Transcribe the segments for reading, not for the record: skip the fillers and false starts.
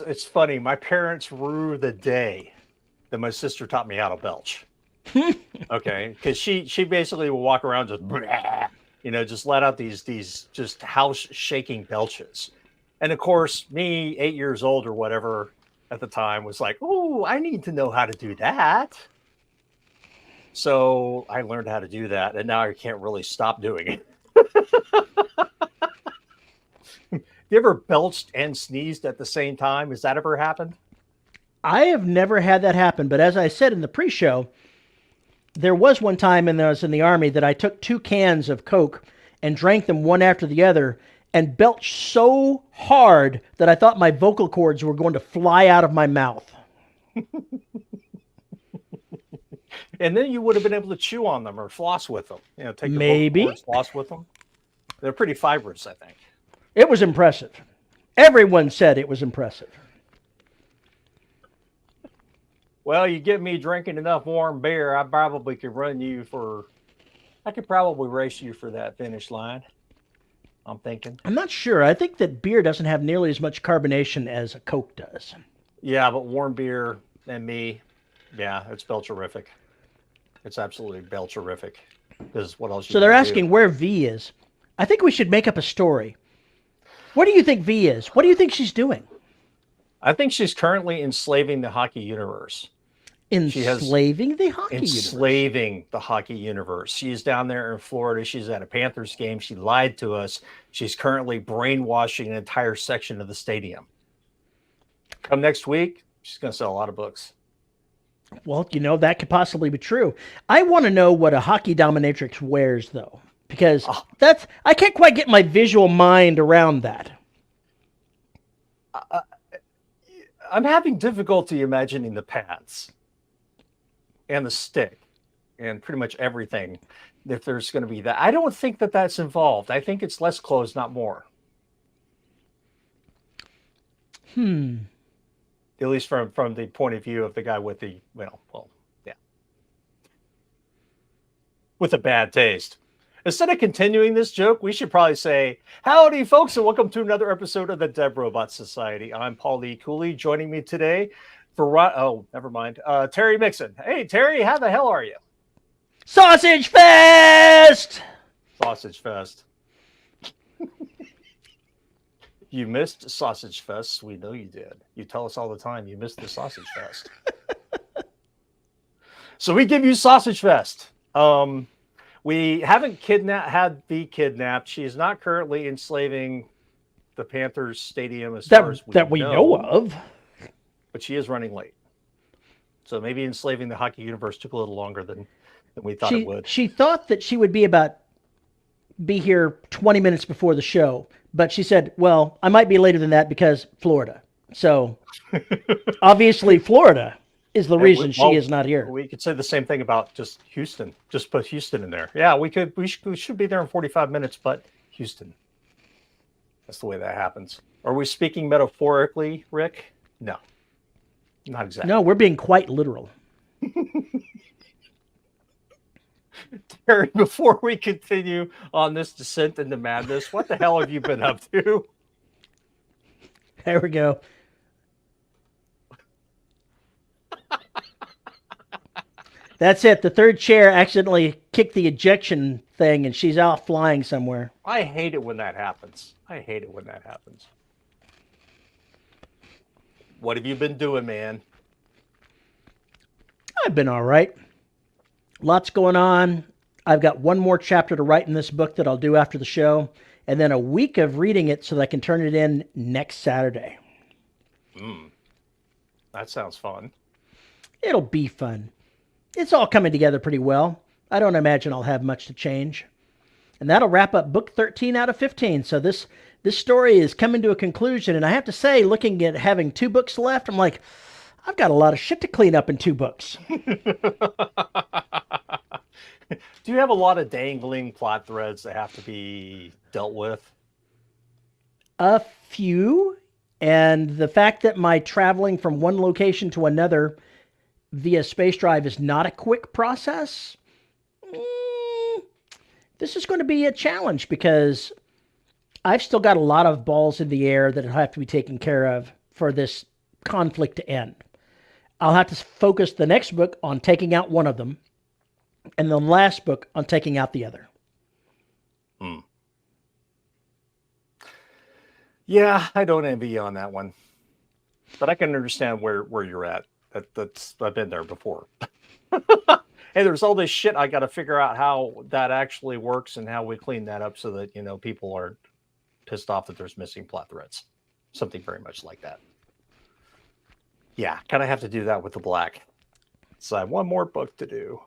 It's funny. My parents rue the day that my sister taught me how to belch. Okay, because she basically will walk around just just let out these just house shaking belches, and of course me 8 years old or whatever at the time was like, oh, I need to know how to do that. So I learned how to do that, and now I can't really stop doing it. You ever belched and sneezed at the same time? Has that ever happened? I have never had that happen, but as I said in the pre-show, there was one time when I was in the Army that I took 2 cans of Coke and drank them one after the other and belched so hard that I thought my vocal cords were going to fly out of my mouth. And then you would have been able to chew on them or floss with them. Take your vocal cords, Maybe. floss with them. They're pretty fibrous, I think. It was impressive. Everyone said it was impressive. Well, you get me drinking enough warm beer, I could probably race you for that finish line. I'm thinking. I'm not sure. I think that beer doesn't have nearly as much carbonation as a Coke does. Yeah, but warm beer and me, yeah, it's belcherific. It's absolutely belcherific. Because what else you So they're gonna do? asking where V is. I think we should make up a story. Where do you think V is? What do you think she's doing? I think she's currently enslaving the hockey universe. She has Enslaving the hockey universe. enslaving the hockey universe. She's down there in Florida. She's at a Panthers game. She lied to us. She's currently brainwashing an entire section of the stadium. Come next week, she's going to sell a lot of books. Well, that could possibly be true. I want to know what a hockey dominatrix wears, though, because Oh, I can't quite get my visual mind around that. I'm having difficulty imagining the pads and the stick and pretty much everything. If there's going to be that, I don't think that that's involved. I think it's less clothes, not more. Hmm. At least from the point of view of the guy with yeah, with a bad taste. Instead of continuing this joke, we should probably say, howdy, folks, and welcome to another episode of the Dead Robot Society. I'm Paul Lee Cooley. Joining me today oh, never mind. Terry Mixon. Hey, Terry, how the hell are you? Sausage Fest! Sausage Fest. You missed Sausage Fest. We know you did. You tell us all the time you missed the Sausage Fest. So we give you Sausage Fest. We haven't had V kidnapped. She is not currently enslaving the Panthers Stadium as far as That we know of. But she is running late. So maybe enslaving the hockey universe took a little longer than we thought it would. She thought that she would be here 20 minutes before the show, but she said, well, I might be later than that because Florida. So obviously Florida is the reason she is not here. We could say the same thing about just Houston. Just put Houston in there. Yeah, we should be there in 45 minutes, but Houston. That's the way that happens. Are we speaking metaphorically, Rick? No, not exactly. No, we're being quite literal. Terry, before we continue on this descent into madness, what the hell have you been up to? There we go. That's it. The third chair accidentally kicked the ejection thing, and she's out flying somewhere. I hate it when that happens. What have you been doing, man? I've been all right. Lots going on. I've got one more chapter to write in this book that I'll do after the show, and then a week of reading it so that I can turn it in next Saturday. That sounds fun. It'll be fun. It's all coming together pretty well. I don't imagine I'll have much to change. And that'll wrap up book 13 out of 15. So this story is coming to a conclusion. And I have to say, looking at having 2 books left, I'm like, I've got a lot of shit to clean up in 2 books. Do you have a lot of dangling plot threads that have to be dealt with? A few. And the fact that my traveling from one location to another via space drive is not a quick process, this is going to be a challenge because I've still got a lot of balls in the air that have to be taken care of for this conflict to end. I'll have to focus the next book on taking out one of them, and the last book on taking out the other. Yeah, I don't envy you on that one, but I can understand where you're at. That's I've been there before. Hey, there's all this shit I got to figure out how that actually works and how we clean that up so that people aren't pissed off that there's missing plot threads, something very much like that. Yeah, kind of have to do that with the black. So I have one more book to do.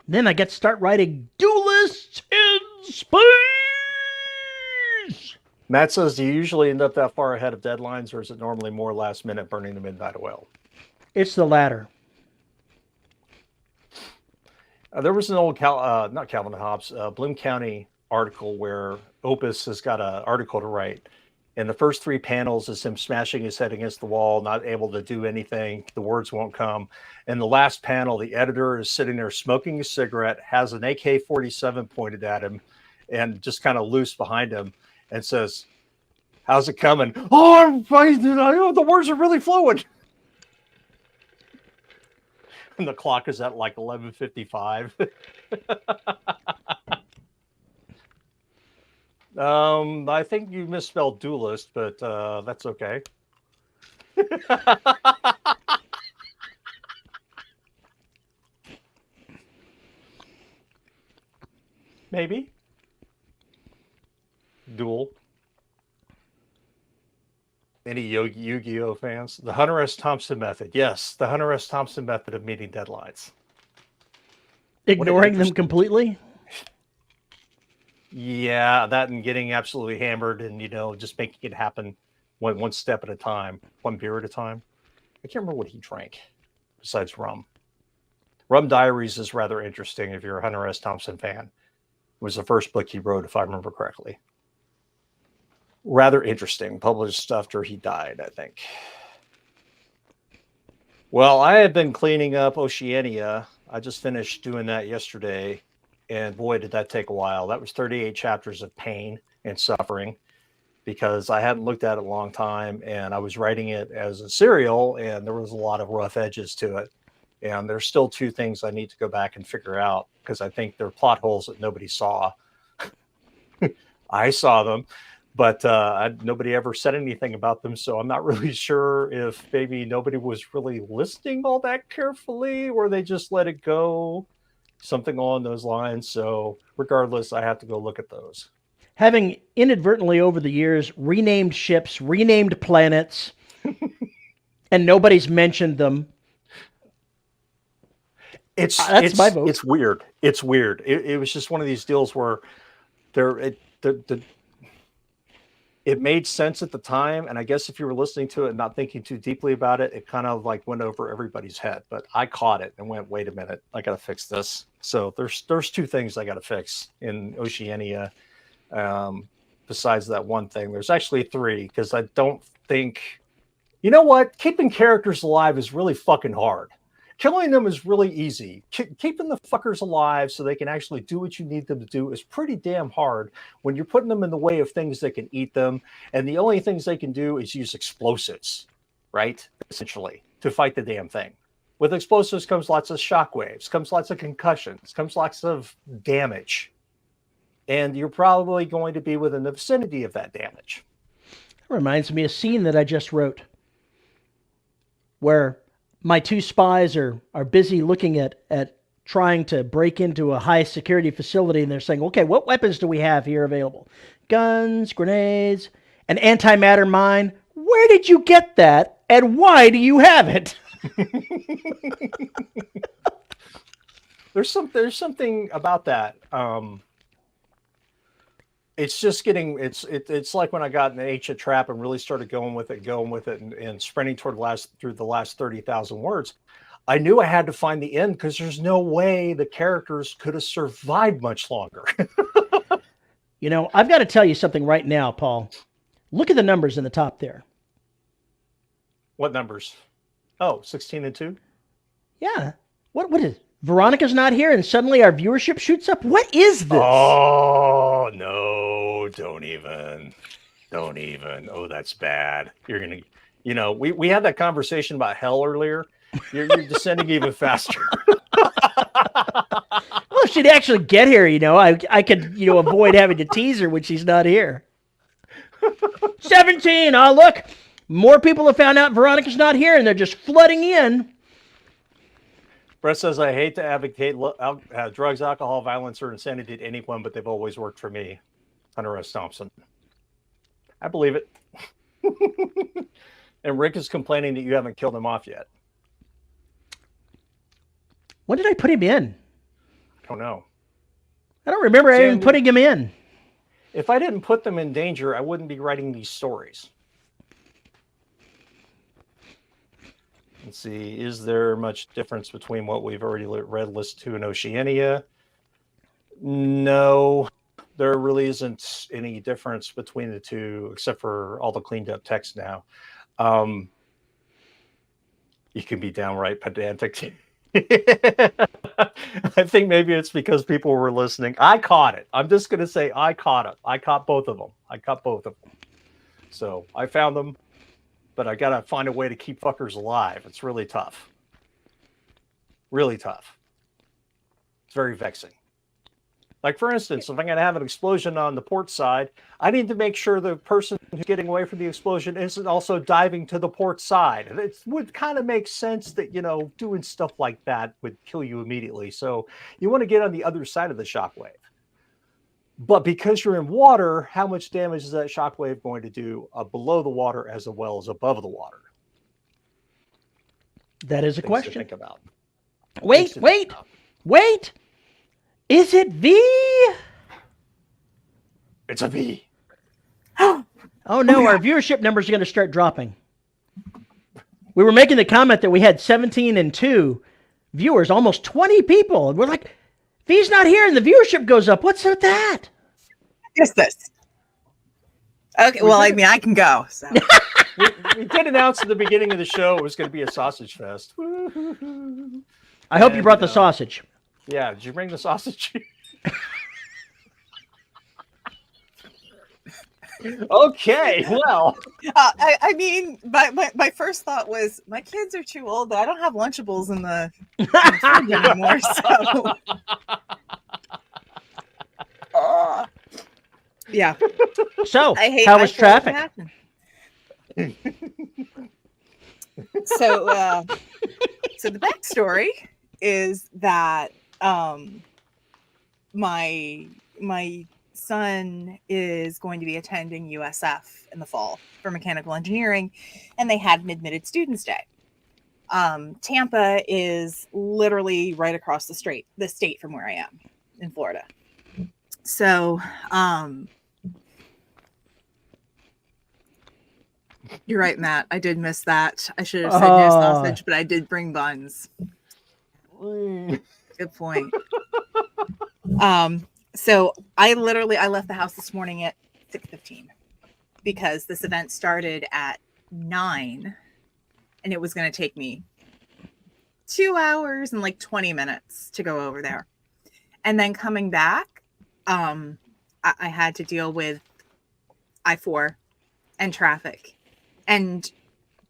Then I get to start writing Duelists in Space. Matt says, do you usually end up that far ahead of deadlines, or is it normally more last minute burning the midnight oil? It's the latter. There was an old, not Calvin Hobbes, Bloom County article where Opus has got an article to write. And the first 3 panels is him smashing his head against the wall, not able to do anything. The words won't come. And the last panel, the editor is sitting there smoking a cigarette, has an AK-47 pointed at him, and just kind of loose behind him, and says, "How's it coming?" "Oh, I'm fine. I know the words are really flowing." And the clock is at like 11:55. I think you misspelled duelist, but that's okay. Maybe. Duel. Any Yu-Gi-Oh fans? The Hunter S. Thompson method. Yes, the Hunter S. Thompson method of meeting deadlines. Ignoring them completely? Yeah, that and getting absolutely hammered and, just making it happen one step at a time, one beer at a time. I can't remember what he drank besides rum. Rum Diaries is rather interesting if you're a Hunter S. Thompson fan. It was the first book he wrote, if I remember correctly. Rather interesting. Published after he died, I think. Well, I have been cleaning up Oceania. I just finished doing that yesterday. And boy, did that take a while. That was 38 chapters of pain and suffering because I hadn't looked at it a long time. And I was writing it as a serial, and there was a lot of rough edges to it. And there's still 2 things I need to go back and figure out because I think they're plot holes that nobody saw. I saw them, but nobody ever said anything about them. So I'm not really sure if maybe nobody was really listening all that carefully or they just let it go. Something along those lines. So regardless, I have to go look at those. Having inadvertently over the years renamed ships, renamed planets, and nobody's mentioned them. That's my vote. It's weird. It's weird. It was just one of these deals where it made sense at the time, and I guess if you were listening to it and not thinking too deeply about it, it kind of like went over everybody's head. But I caught it and went, "Wait a minute, I got to fix this." So there's 2 things I got to fix in Oceania. Besides that one thing, there's actually 3 because I don't think, keeping characters alive is really fucking hard. Killing them is really easy. Keeping the fuckers alive so they can actually do what you need them to do is pretty damn hard when you're putting them in the way of things that can eat them. And the only things they can do is use explosives, right? Essentially, to fight the damn thing. With explosives comes lots of shockwaves, comes lots of concussions, comes lots of damage. And you're probably going to be within the vicinity of that damage. It reminds me of a scene that I just wrote where my 2 spies are busy looking at trying to break into a high security facility, and they're saying, "Okay, what weapons do we have here available? Guns, grenades, an antimatter mine. Where did you get that, and why do you have it?" There's something about that. It's just it's like when I got in the ancient trap and really started going with it and sprinting through the last 30,000 words. I knew I had to find the end because there's no way the characters could have survived much longer. I've got to tell you something right now, Paul. Look at the numbers in the top there. What numbers? Oh, 16 and 2? Yeah. What is Veronica's not here and suddenly our viewership shoots up? What is this? Oh, no, don't even. Don't even. Oh, that's bad. You're gonna, we had that conversation about hell earlier. You're descending even faster. Well, if she'd actually get here, I could, avoid having to tease her when she's not here. 17. Oh, look. More people have found out Veronica's not here, and they're just flooding in. Brett says, I hate to advocate drugs, alcohol, violence, or insanity to anyone, but they've always worked for me. Hunter S. Thompson. I believe it. And Rick is complaining that you haven't killed him off yet. When did I put him in? I don't know. I don't remember even putting him in. If I didn't put them in danger, I wouldn't be writing these stories. Let's see. Is there much difference between what we've already read List 2 and Oceania? No, there really isn't any difference between the two, except for all the cleaned up text now. You can be downright pedantic. I think maybe it's because people were listening. I caught it. I'm just going to say I caught it. I caught both of them. So I found them, but I got to find a way to keep fuckers alive. It's really tough. Really tough. It's very vexing. Like, for instance, if I'm going to have an explosion on the port side, I need to make sure the person who's getting away from the explosion isn't also diving to the port side. And it would kind of make sense that, doing stuff like that would kill you immediately. So you want to get on the other side of the shockwave. But because you're in water, how much damage is that shockwave going to do below the water as well as above the water? That is a question. To think about. Wait. Is it V? It's a V. Oh no, our viewership numbers are going to start dropping. We were making the comment that we had 17 and 2 viewers, almost 20 people. And we're like, V's not here and the viewership goes up. What's with that? What's this? Okay, well, I mean, I can go. So. we did announce at the beginning of the show it was going to be a sausage fest. I hope you brought the sausage. Yeah, did you bring the sausage? Okay, well. I mean, my first thought was, my kids are too old, but I don't have Lunchables in the fridge anymore, so. Yeah. So, how was traffic? So the backstory is that my son is going to be attending USF in the fall for mechanical engineering, and they had an admitted students day. Tampa is literally right across the state from where I am in Florida. So you're right, Matt. I did miss that. I should have said no sausage, but I did bring buns. Good point. So I left the house this morning at 6:15 because this event started at 9 and it was going to take me 2 hours and like 20 minutes to go over there. And then coming back, I had to deal with I-4 and traffic, and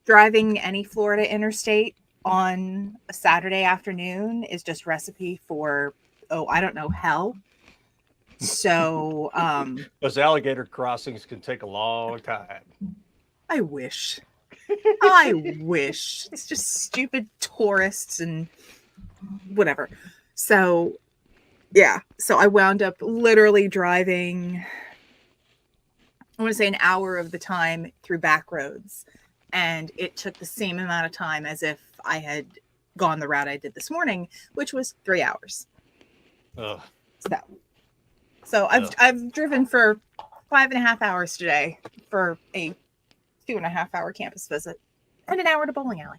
driving any Florida interstate on a Saturday afternoon is just recipe for, I don't know, hell. So, those alligator crossings can take a long time. I wish. It's just stupid tourists and whatever. So, yeah. So I wound up literally driving, I want to say, an hour of the time through back roads. And it took the same amount of time as if I had gone the route I did this morning, which was 3 hours. Ugh. So I've driven for 5.5 hours today for a 2.5 hour campus visit and an hour to bowling alley.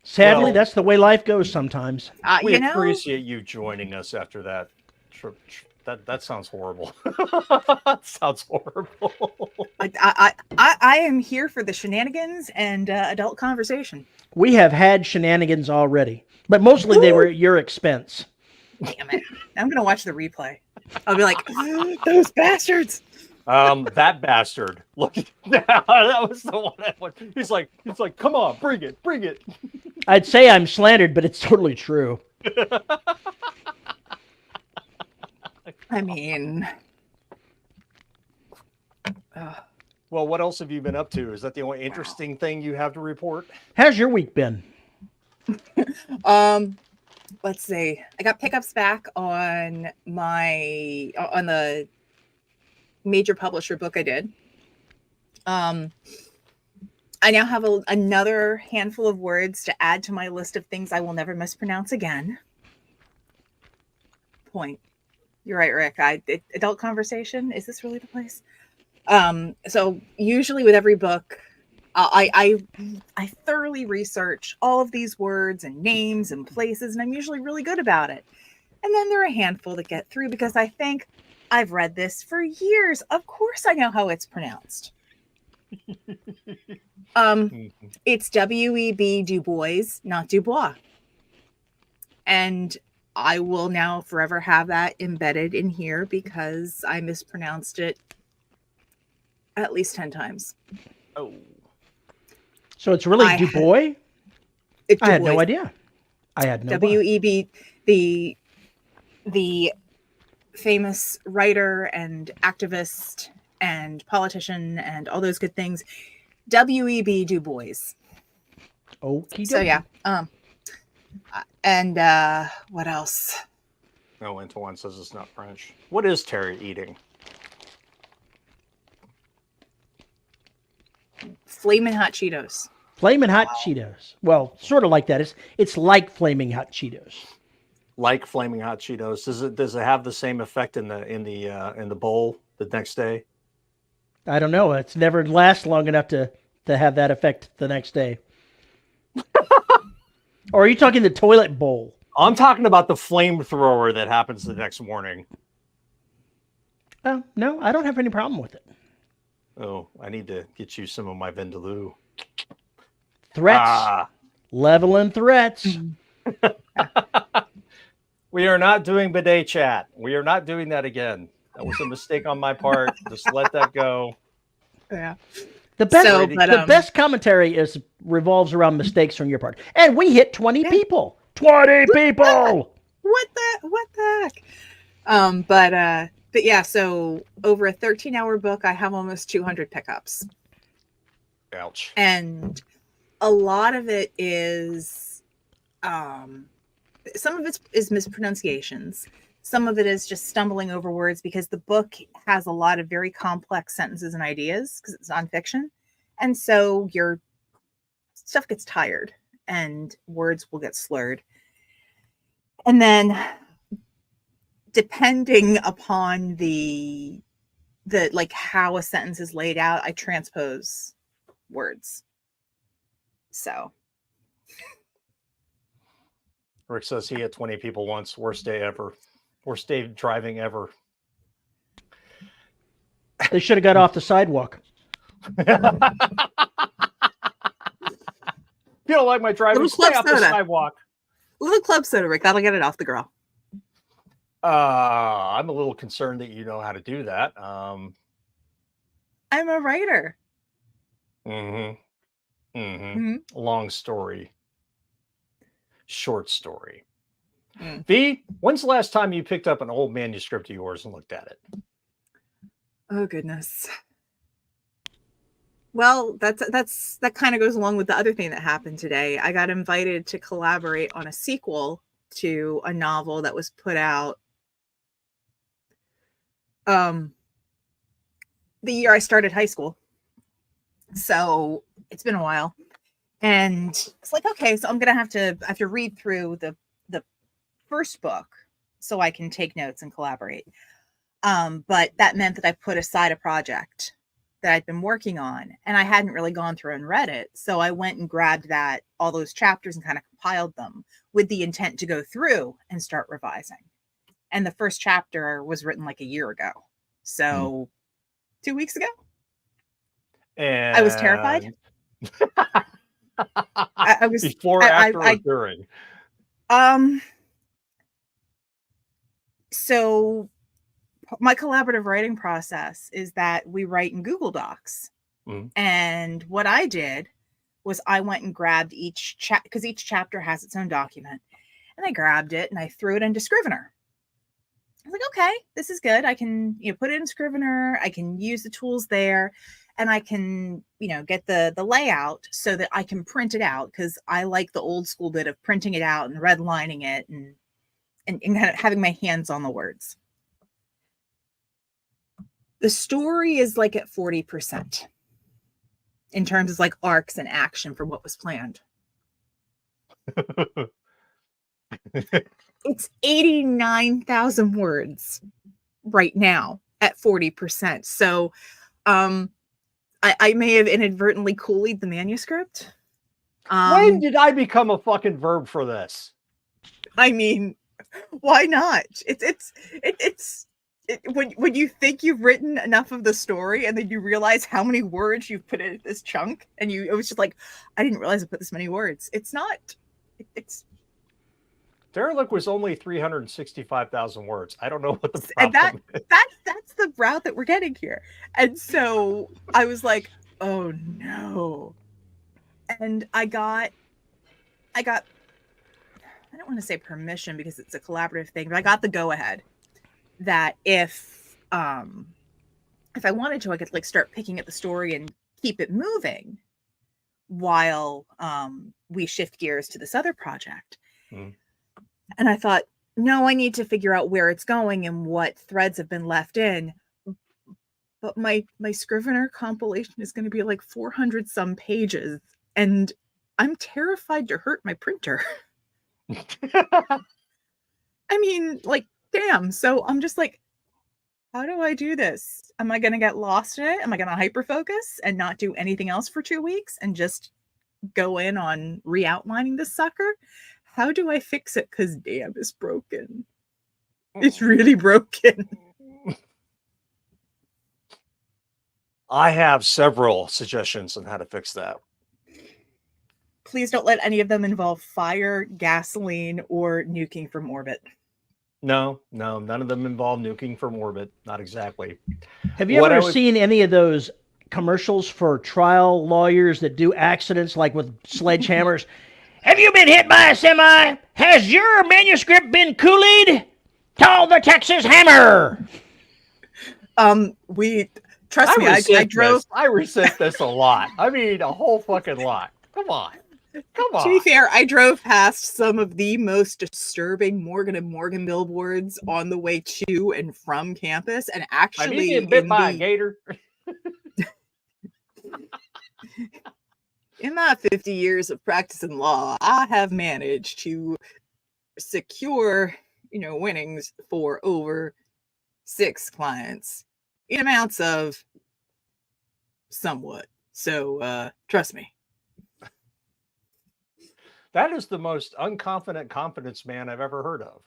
Sadly, that's the way life goes sometimes. We appreciate you joining us after that trip. That sounds horrible. That sounds horrible. I am here for the shenanigans and adult conversation. We have had shenanigans already, but mostly they were at your expense. Damn it. I'm going to watch the replay. I'll be like, those bastards. That bastard. Look at that. That was the one I went. He's like, come on, bring it. I'd say I'm slandered, but it's totally true. I mean, well, what else have you been up to? Is that the only interesting thing you have to report? How's your week been? let's see. I got pickups back on the major publisher book I did. I now have another handful of words to add to my list of things I will never mispronounce again. Point. You're right, Rick. Adult conversation. Is this really the place? So usually with every book, I thoroughly research all of these words and names and places, and I'm usually really good about it. And then there are a handful that get through because I think I've read this for years. Of course I know how it's pronounced. It's W-E-B Du Bois, not Dubois. And I will now forever have that embedded in here because I mispronounced it at least 10 times. Oh. So it's really Du Bois? I had no idea. I had no idea. W-E-B, the famous writer and activist and politician and all those good things. W-E-B Du Bois. Okay. So yeah. And what else? Oh, Antoine says it's not French. What is Terry eating? Flamin' Hot Cheetos. Flamin' Hot Cheetos. Well, sort of like that. It's like Flaming Hot Cheetos. Like Flaming Hot Cheetos. Does it have the same effect in the bowl the next day? I don't know. It's never lasts long enough to have that effect the next day. Or are you talking the toilet bowl? I'm talking about the flamethrower that happens the next morning. Oh, no, I don't have any problem with it. Oh, I need to get you some of my Vindaloo. Threats. Leveling threats. We are not doing bidet chat. We are not doing that again. That was a mistake on my part. Just let that go. Yeah. The best commentary revolves around mistakes from your part. And we hit 20 people. 20 people! What the heck? But yeah, so over a 13-hour book, I have almost 200 pickups. Ouch. And a lot of it is, some of it is mispronunciations. Some of it is just stumbling over words because the book has a lot of very complex sentences and ideas because it's nonfiction. And so your stuff gets tired and words will get slurred. And then depending upon the like how a sentence is laid out, I transpose words. So Rick says he hit 20 people once. Worst day ever. Worst day driving ever. They should have got off the sidewalk. You don't like my driving? Stay off the sidewalk. Little club soda, Rick. That'll get it off the girl. I'm a little concerned that you know how to do that. I'm a writer. Long story. Short story. V, when's the last time you picked up an old manuscript of yours and looked at it? Oh goodness. Well, that kind of goes along with the other thing that happened today. I got invited to collaborate on a sequel to a novel that was put out the year I started high school. So it's been a while. And it's like, okay, so I'm gonna have to read through the first book so I can take notes and collaborate. But that meant that I put aside a project that I'd been working on, and I hadn't really gone through and read it. So I went and grabbed all those chapters and kind of compiled them with the intent to go through and start revising. And the first chapter was written like a year ago. So 2 weeks ago. And I was terrified. I was before, after, or during. So my collaborative writing process is that we write in Google Docs. Mm. And what I did was I went and grabbed each because each chapter has its own document. And I grabbed it and I threw it into Scrivener. I was like, okay, this is good. I can, put it in Scrivener. I can use the tools there, and I can, get the layout so that I can print it out, because I like the old school bit of printing it out and redlining it and kind of having my hands on the words. The story is like at 40% in terms of like arcs and action for what was planned. It's 89,000 words right now at 40%. So I may have inadvertently Kool-Aid the manuscript. When did I become a fucking verb for this? I mean, why not? It's when you think you've written enough of the story and then you realize how many words you've put in this chunk, and it was just like, I didn't realize I put this many words. It's not. It's. Derelict was only 365,000 words. I don't know what the problem is. That's the route that we're getting here. And so I was like, oh no. And I got I don't want to say permission because it's a collaborative thing, but I got the go ahead that if I wanted to, I could like start picking at the story and keep it moving while we shift gears to this other project. Mm. And I thought, no, I need to figure out where it's going and what threads have been left in. But my Scrivener compilation is going to be like 400 some pages, and I'm terrified to hurt my printer. I mean, like, damn. So I'm just like, how do I do this? Am I going to get lost in it? Am I going to hyperfocus and not do anything else for 2 weeks and just go in on re-outlining this sucker? How do I fix it? Because damn, it's broken. It's really broken. I have several suggestions on how to fix that. Please don't let any of them involve fire, gasoline, or nuking from orbit. No, none of them involve nuking from orbit. Not exactly. Have you ever seen any of those commercials for trial lawyers that do accidents like with sledgehammers? Have you been hit by a semi? Has your manuscript been Kool-Aid? Call the Texas Hammer. Trust me, I drove. I resent this a lot. I mean, a whole fucking lot. Come on. To be fair, I drove past some of the most disturbing Morgan and Morgan billboards on the way to and from campus, and actually, have you been bit by a gator? In my 50 years of practicing law, I have managed to secure, winnings for over 6 clients in amounts of somewhat. So, trust me. That is the most unconfident confidence man I've ever heard of.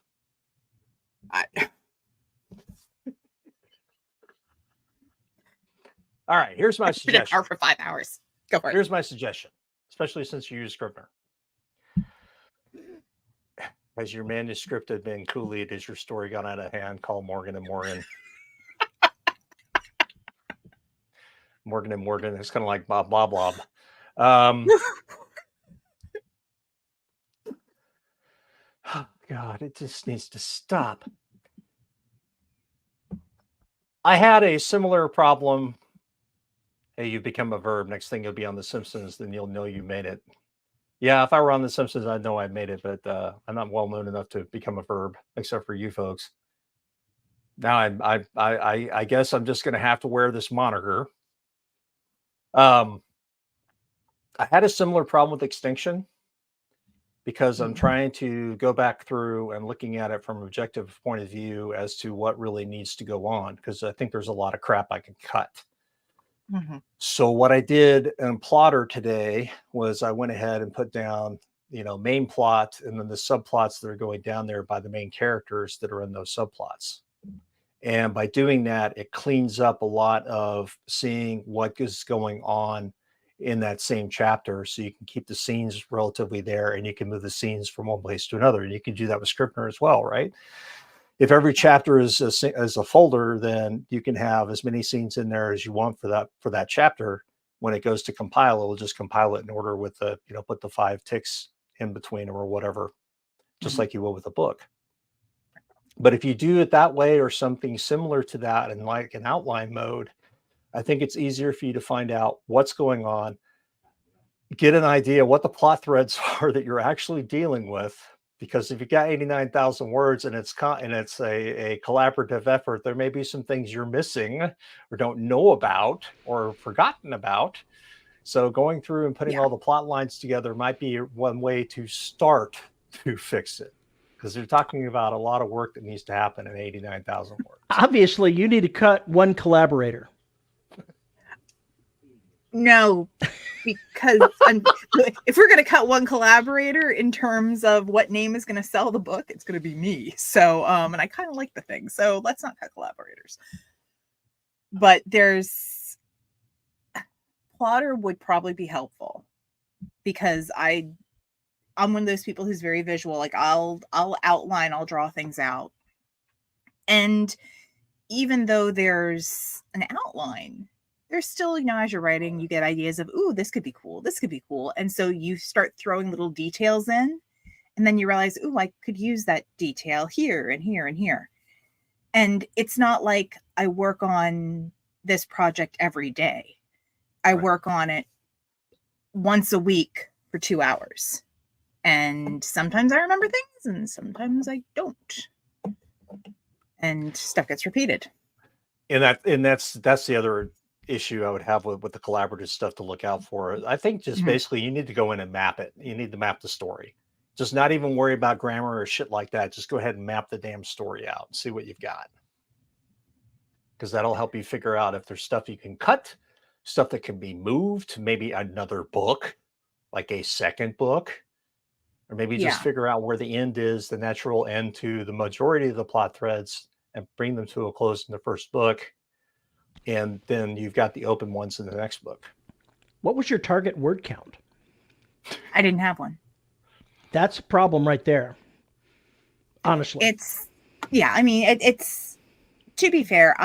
All right, here's my suggestion. For 5 hours. Go for it. Here's my suggestion, especially since you use Scrivener. Has your manuscript had been Kool-Aid? Has your story gone out of hand? Call Morgan and Morgan. Morgan and Morgan. It's kind of like Bob Blob Blob. Oh, God, it just needs to stop. I had a similar problem. Hey, you become a verb. Next thing you'll be on The Simpsons, then you'll know you made it. Yeah, if I were on The Simpsons, I'd know I made it, but I'm not well known enough to become a verb, except for you folks. Now I guess I'm just going to have to wear this moniker. I had a similar problem with extinction because I'm trying to go back through and looking at it from an objective point of view as to what really needs to go on, because I think there's a lot of crap I can cut. Mm-hmm. So what I did in Plotter today was I went ahead and put down, main plot and then the subplots that are going down there by the main characters that are in those subplots. And by doing that, it cleans up a lot of seeing what is going on in that same chapter. So you can keep the scenes relatively there and you can move the scenes from one place to another. And you can do that with Scrivener as well, right? if every chapter is a folder, then you can have as many scenes in there as you want for that chapter. When it goes to compile, it will just compile it in order with the, put the 5 ticks in between or whatever, just like you will with a book. But if you do it that way or something similar to that in like an outline mode, I think it's easier for you to find out what's going on, get an idea what the plot threads are that you're actually dealing with. Because if you got 89,000 words and it's a collaborative effort, there may be some things you're missing or don't know about or forgotten about. So going through and putting all the plot lines together might be one way to start to fix it. Because you're talking about a lot of work that needs to happen in 89,000 words. Obviously, you need to cut one collaborator. No, because if we're going to cut one collaborator in terms of what name is going to sell the book, it's going to be me. So, and I kind of like the thing. So let's not cut collaborators. But plotter would probably be helpful because I'm one of those people who's very visual. Like I'll outline, I'll draw things out. And even though there's an outline, there's still, as you're writing, you get ideas of, ooh, this could be cool. This could be cool. And so you start throwing little details in, and then you realize, ooh, I could use that detail here and here and here. And it's not like I work on this project every day. I work on it once a week for 2 hours. And sometimes I remember things and sometimes I don't. And stuff gets repeated. And that's the other issue I would have with the collaborative stuff to look out for. I think just basically you need to go in and map it. You need to map the story. Just not even worry about grammar or shit like that. Just go ahead and map the damn story out and see what you've got. Because that'll help you figure out if there's stuff you can cut, stuff that can be moved to maybe another book, like a second book, or maybe just figure out where the end is, the natural end to the majority of the plot threads, and bring them to a close in the first book. And then you've got the open ones in the next book. What was your target word count? I didn't have one. That's a problem right there. Honestly. It's to be fair,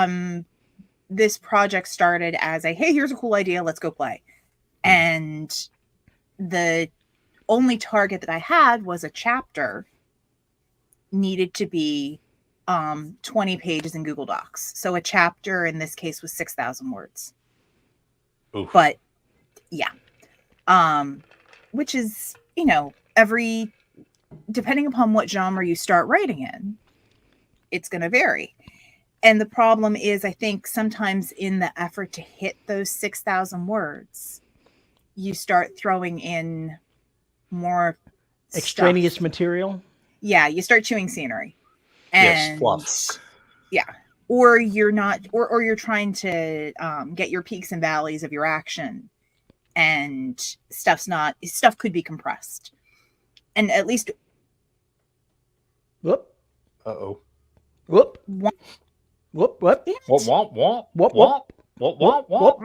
this project started as hey, here's a cool idea, let's go play. And the only target that I had was a chapter needed to be 20 pages in Google Docs. So a chapter in this case was 6,000 words. Oof. But which is, depending upon what genre you start writing in, it's going to vary. And the problem is, I think sometimes in the effort to hit those 6,000 words, you start throwing in more extraneous stuff. Material. Yeah, you start chewing scenery. And, yes, fluff. Yeah. Or you're not, or you're trying to get your peaks and valleys of your action, and stuff could be compressed. And at least. Whoop. Uh-oh. Whoop. Whoop. Whoop. Whoop. Whoop, whoop, Whoop. whoop, whoop, whoop, whoop.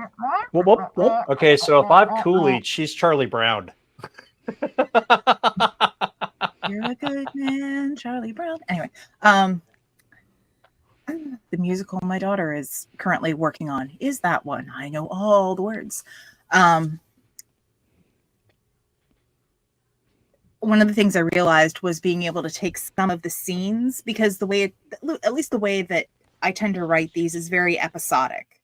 Whoop. Whoop. Whoop. Okay, so if I'm Cooley, she's Charlie Brown. You're a good man, Charlie Brown. Anyway, the musical my daughter is currently working on is that one. I know all the words. One of the things I realized was being able to take some of the scenes, because at least the way that I tend to write these is very episodic.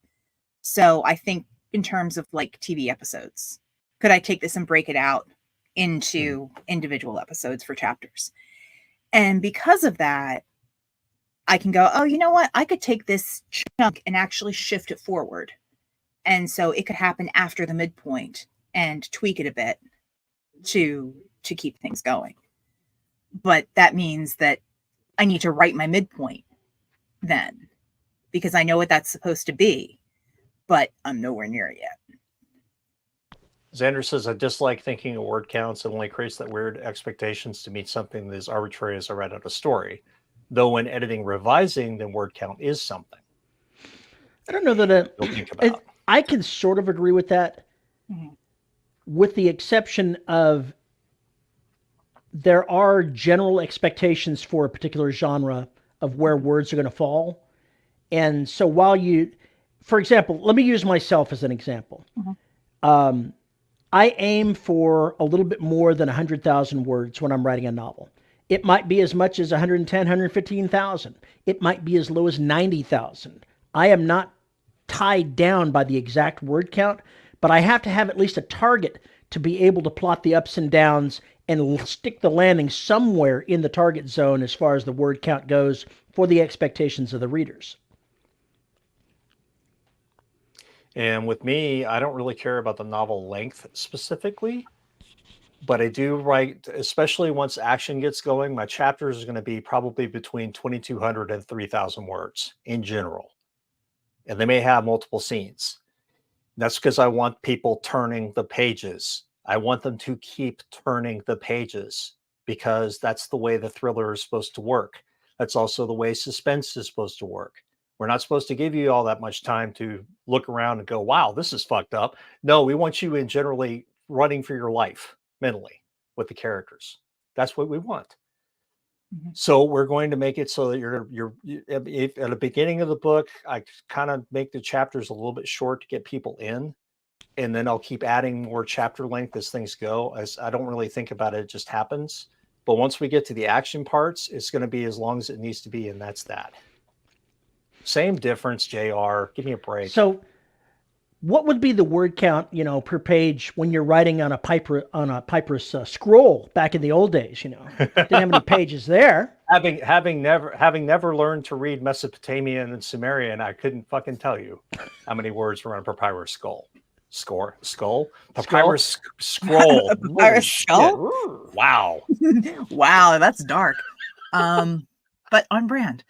So I think in terms of like TV episodes, could I take this and break it out into individual episodes for chapters? And because of that, I can go, oh, you know what? I could take this chunk and actually shift it forward. And so it could happen after the midpoint and tweak it a bit to keep things going. But that means that I need to write my midpoint then, because I know what that's supposed to be, but I'm nowhere near it yet. Xander says, I dislike thinking of word counts. It only creates that weird expectations to meet something that is arbitrary as I write out a story. Though when editing, revising, then word count is something. I don't know that Think about. I can sort of agree with that, with the exception of there are general expectations for a particular genre of where words are going to fall. And so while you, for example, let me use myself as an example. I aim for a little bit more than 100,000 words when I'm writing a novel. It might be as much as 110, 115,000. It might be as low as 90,000. I am not tied down by the exact word count, but I have to have at least a target to be able to plot the ups and downs and stick the landing somewhere in the target zone as far as the word count goes for the expectations of the readers. And with me, I don't really care about the novel length specifically, but I do write, especially once action gets going, my chapters are going to be probably between 2,200 and 3,000 words in general. And they may have multiple scenes. That's because I want people turning the pages. I want them to keep turning the pages because that's the way the thriller is supposed to work. That's also the way suspense is supposed to work. We're not supposed to give you all that much time to look around and go, wow, this is fucked up. No, we want you in generally running for your life mentally with the characters. That's what we want. So we're going to make it so that at the beginning of the book, I kind of make the chapters a little bit short to get people in. And then I'll keep adding more chapter length as things go. As I don't really think about it, it just happens. But once we get to the action parts, it's going to be as long as it needs to be. And that's that. Same difference, JR. Give me a break. So what would be the word count, per page when you're writing on a papyrus scroll back in the old days? Didn't have any pages there. Having never learned to read Mesopotamian and Sumerian, I couldn't fucking tell you how many words were on a papyrus skull. Papyrus scroll. Papyrus skull. Wow. Wow, that's dark. But on brand.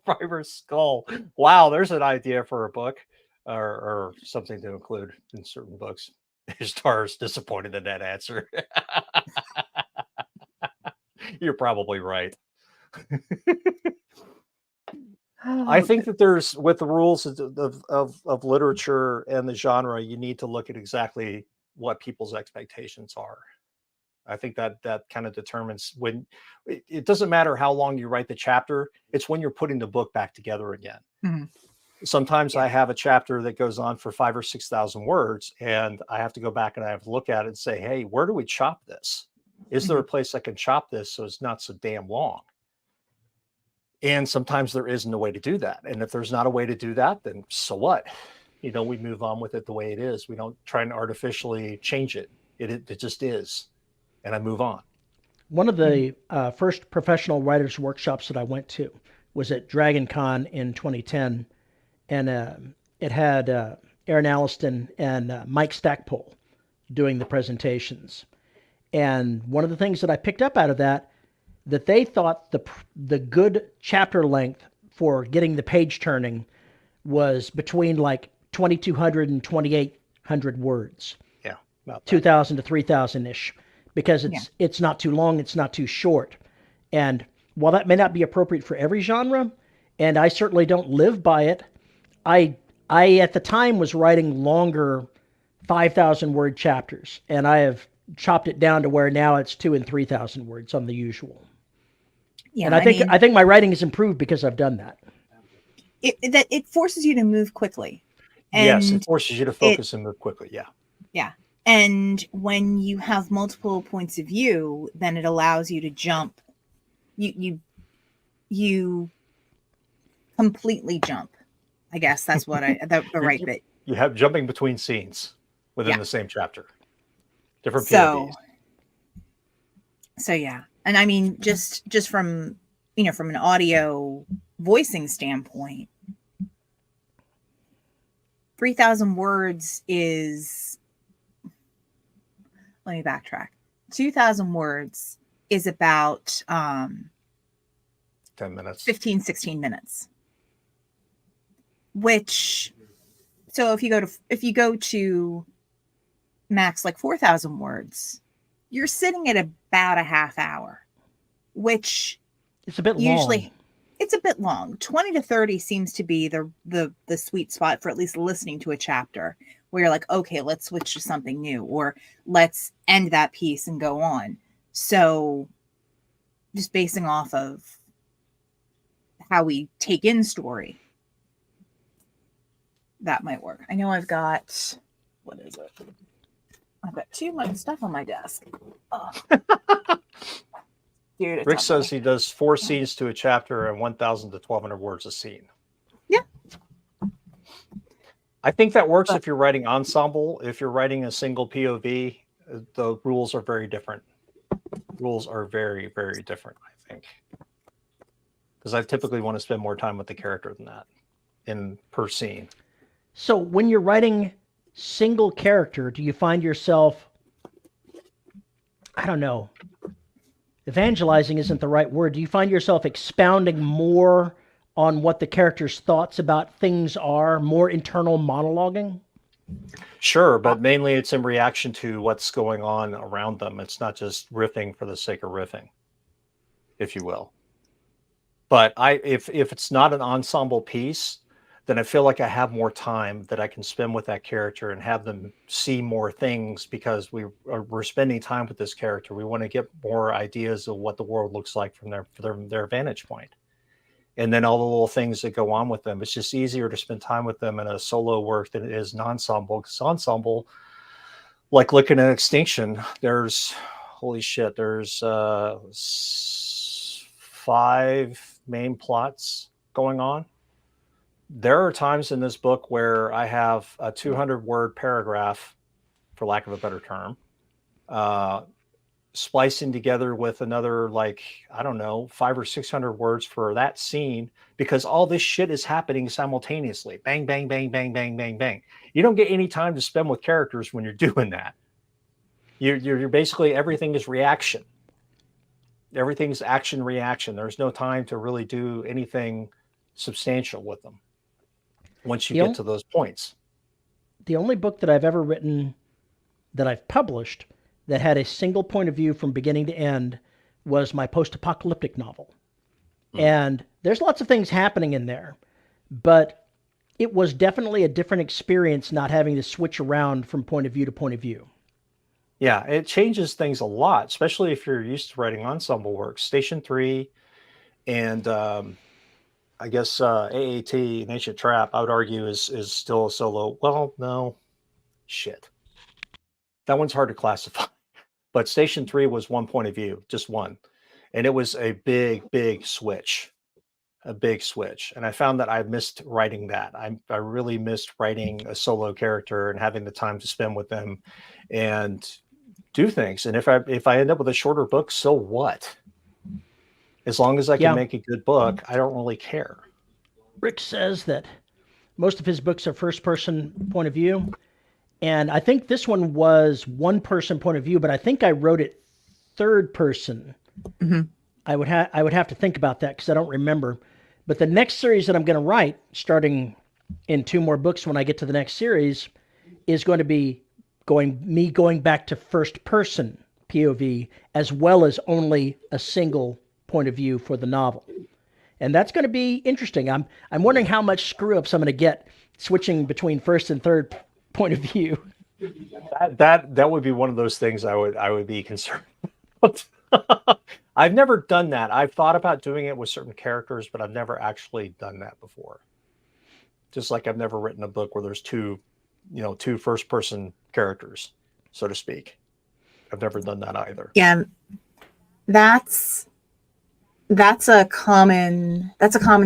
Papyrus skull. Wow, there's an idea for a book or something to include in certain books. Ishtar's disappointed in that answer. You're probably right. I think that there's, with the rules of literature and the genre, you need to look at exactly what people's expectations are. I think that kind of determines when. It doesn't matter how long you write the chapter. It's when you're putting the book back together again. Mm-hmm. Sometimes I have a chapter that goes on for 5,000 or 6,000 words, and I have to go back and I have to look at it and say, hey, where do we chop this? Is there a place I can chop this so it's not so damn long? And sometimes there isn't a way to do that. And if there's not a way to do that, then so what? We move on with it the way it is. We don't try and artificially change it. It just is. And I move on. One of the first professional writers' workshops that I went to was at Dragon Con in 2010. And it had Aaron Alliston and Mike Stackpole doing the presentations. And one of the things that I picked up out of that they thought the good chapter length for getting the page turning was between like 2,200 and 2,800 words. Yeah. 2,000 to 3,000-ish. Because it's not too long, it's not too short. And while that may not be appropriate for every genre, and I certainly don't live by it, I at the time was writing longer 5,000 word chapters, and I have chopped it down to where now it's 2,000 and 3,000 words on the usual. Yeah, and I think my writing has improved because I've done that. It forces you to move quickly. And yes, it forces you to focus and move quickly. Yeah. Yeah. And when you have multiple points of view, then it allows you to jump. You completely jump. I guess that's what the right bit. You have jumping between scenes within the same chapter. Different POVs. So yeah. And I mean, just from, from an audio voicing standpoint, 3,000 words is, let me backtrack. 2,000 words is about 10 minutes, 15, 16 minutes. Which, so if you go to max like 4,000 words, you're sitting at about a half hour, which it's a bit usually long. It's a bit long. 20 to 30 seems to be the sweet spot for at least listening to a chapter where you're like, okay, let's switch to something new, or let's end that piece and go on. So just basing off of how we take in story, that might work. I know I've got, what is it? I've got too much stuff on my desk. Oh. Dude, Rick says he does 4 scenes to a chapter and 1,000 to 1,200 words a scene. Yeah. I think that works if you're writing ensemble. If you're writing a single POV, the rules are very different. Rules are very, very different, I think. Because I typically want to spend more time with the character than that in per scene. So when you're writing single character, do you find yourself, I don't know, evangelizing isn't the right word. Do you find yourself expounding more on what the character's thoughts about things are, more internal monologuing? Sure, but mainly it's in reaction to what's going on around them. It's not just riffing for the sake of riffing, if you will. But if it's not an ensemble piece, then I feel like I have more time that I can spend with that character and have them see more things, because we're spending time with this character. We want to get more ideas of what the world looks like from their vantage point. And then all the little things that go on with them. It's just easier to spend time with them in a solo work than it is an ensemble. Because ensemble, like looking at Extinction, there's, holy shit, there's 5 main plots going on. There are times in this book where I have a 200-word paragraph, for lack of a better term, splicing together with another, like, I don't know, 500 or 600 words for that scene, because all this shit is happening simultaneously. Bang, bang, bang, bang, bang, bang, bang. You don't get any time to spend with characters when you're doing that. You're basically, everything is reaction. Everything's action reaction. There's no time to really do anything substantial with them once you get to those points. The only book that I've ever written, that I've published, that had a single point of view from beginning to end was my post-apocalyptic novel. And there's lots of things happening in there, but it was definitely a different experience not having to switch around from point of view to point of view. Yeah, it changes things a lot, especially if you're used to writing ensemble work. Station 3 and I guess AAT, Ancient Trap, I would argue is still a solo. Well, no, shit. That one's hard to classify. But Station 3 was one point of view, just one. And it was a big, big switch. A big switch. And I found that I missed writing that. I really missed writing a solo character and having the time to spend with them and do things. And if I end up with a shorter book, so what? As long as I can make a good book, I don't really care. Rick says that most of his books are first-person point of view. And I think this one was one-person point of view, but I think I wrote it third-person. Mm-hmm. I would have to think about that because I don't remember. But the next series that I'm going to write, starting in 2 more books when I get to the next series, is going to be going back to first-person POV, as well as only a single point of view for the novel. And that's going to be interesting. I'm wondering how much screw-ups I'm going to get switching between first and third point of view. That would be one of those things I would be concerned about. I've never done that. I've thought about doing it with certain characters, but I've never actually done that before. Just like I've never written a book where there's two first-person characters, so to speak. I've never done that either. Yeah, that's a common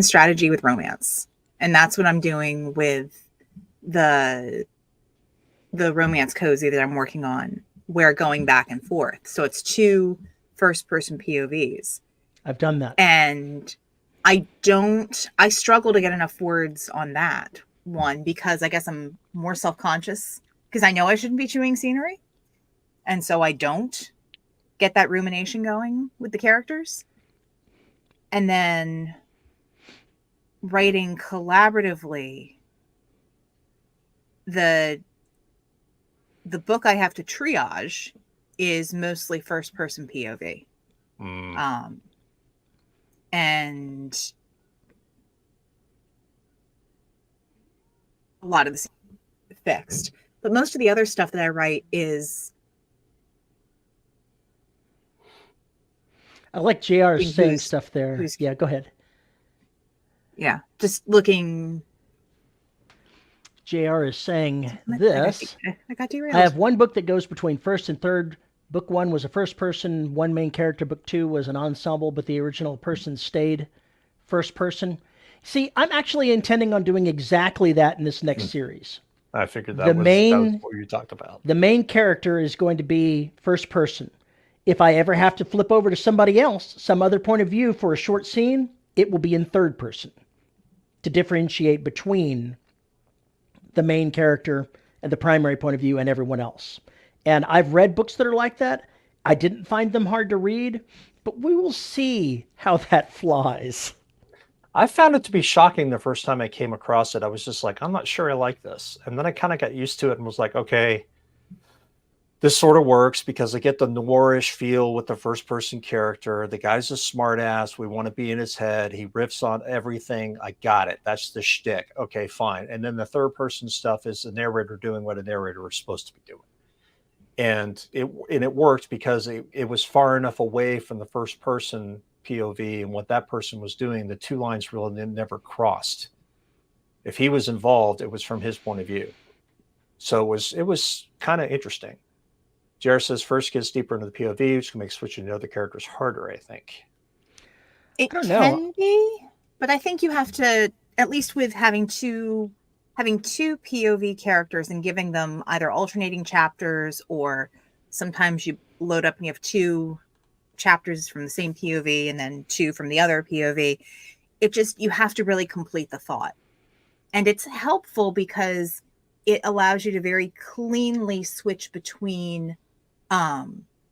strategy with romance, and that's what I'm doing with the romance cozy that I'm working on. We're going back and forth, so it's 2 first-person POVs. I've done that, and I struggle to get enough words on that one, because I guess I'm more self-conscious because I know I shouldn't be chewing scenery, and so I don't get that rumination going with the characters. And then writing collaboratively, the book I have to triage is mostly first person POV. And a lot of the fixed, but most of the other stuff that I write is I like JR Who's- saying stuff there. who's- Yeah, go ahead. Yeah, just looking. JR is saying I this. got derailed. I have one book that goes between first and third. Book 1 was a first person, one main character. Book 2 was an ensemble, but the original person stayed first person. See, I'm actually intending on doing exactly that in this next series. I figured The that was main- what you talked about. The main character is going to be first person. If I ever have to flip over to somebody else, some other point of view for a short scene, it will be in third person to differentiate between the main character and the primary point of view and everyone else. And I've read books that are like that. I didn't find them hard to read, but we will see how that flies. I found it to be shocking the first time I came across it. I was just like, I'm not sure I like this. And then I kind of got used to it and was like, okay, this sort of works because I get the noirish feel with the first person character. The guy's a smart ass. We want to be in his head. He riffs on everything. I got it. That's the shtick. Okay, fine. And then the third person stuff is the narrator doing what a narrator is supposed to be doing. And it worked because it was far enough away from the first person POV and what that person was doing. The two lines really never crossed. If he was involved, it was from his point of view. So it was kind of interesting. Jared says first gets deeper into the POV, which can make switching to other characters harder, I think. It I don't know. can be, but I think you have to, at least with having two POV characters and giving them either alternating chapters, or sometimes you load up and you have two chapters from the same POV and then two from the other POV. You have to really complete the thought. And it's helpful because it allows you to very cleanly switch between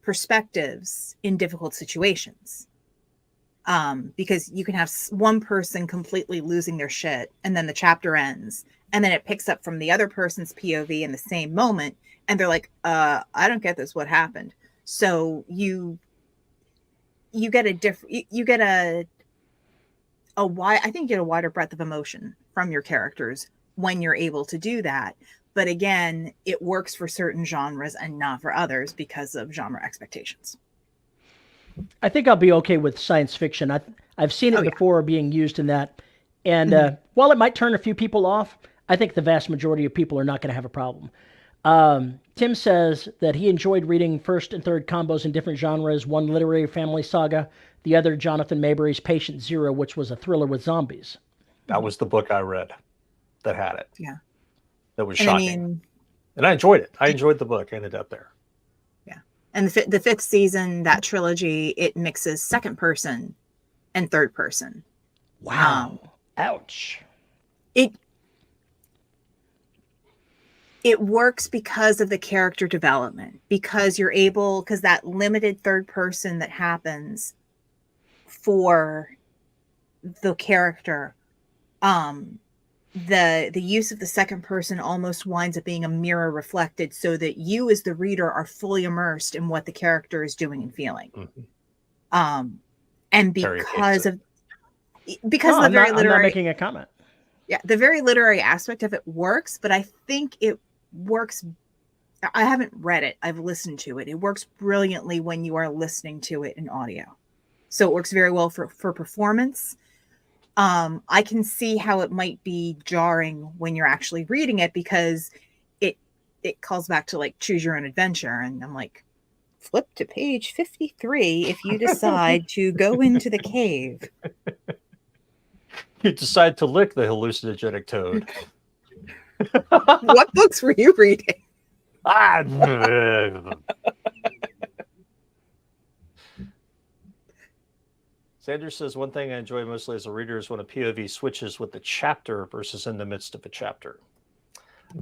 perspectives in difficult situations. Because you can have one person completely losing their shit and then the chapter ends and then it picks up from the other person's POV in the same moment. And they're like, I don't get this. What happened? So you get I think you get a wider breadth of emotion from your characters when you're able to do that. But again, it works for certain genres and not for others because of genre expectations. I think I'll be okay with science fiction. I've seen it before being used in that. And while it might turn a few people off, I think the vast majority of people are not going to have a problem. Tim says that he enjoyed reading first and third combos in different genres, one literary family saga, the other Jonathan Maberry's Patient Zero, which was a thriller with zombies. That was the book I read that had it. Yeah. That was shocking. And I enjoyed it. I enjoyed the book. I ended up there. Yeah. And the fifth season, that trilogy, it mixes second person and third person. Wow. Ouch. It works because of the character development, because that limited third person that happens for the character, the use of the second person almost winds up being a mirror reflected so that you as the reader are fully immersed in what the character is doing and feeling. Mm-hmm. And because of the very literary, I'm not making a comment. Yeah, the very literary aspect of it works, but I think it works. I haven't read it. I've listened to it. It works brilliantly when you are listening to it in audio. So it works very well for performance. I can see how it might be jarring when you're actually reading it because it calls back to like choose your own adventure. And I'm like, flip to page 53 if you decide to go into the cave. You decide to lick the hallucinogenic toad. What books were you reading? Sanders says, one thing I enjoy mostly as a reader is when a POV switches with the chapter versus in the midst of a chapter.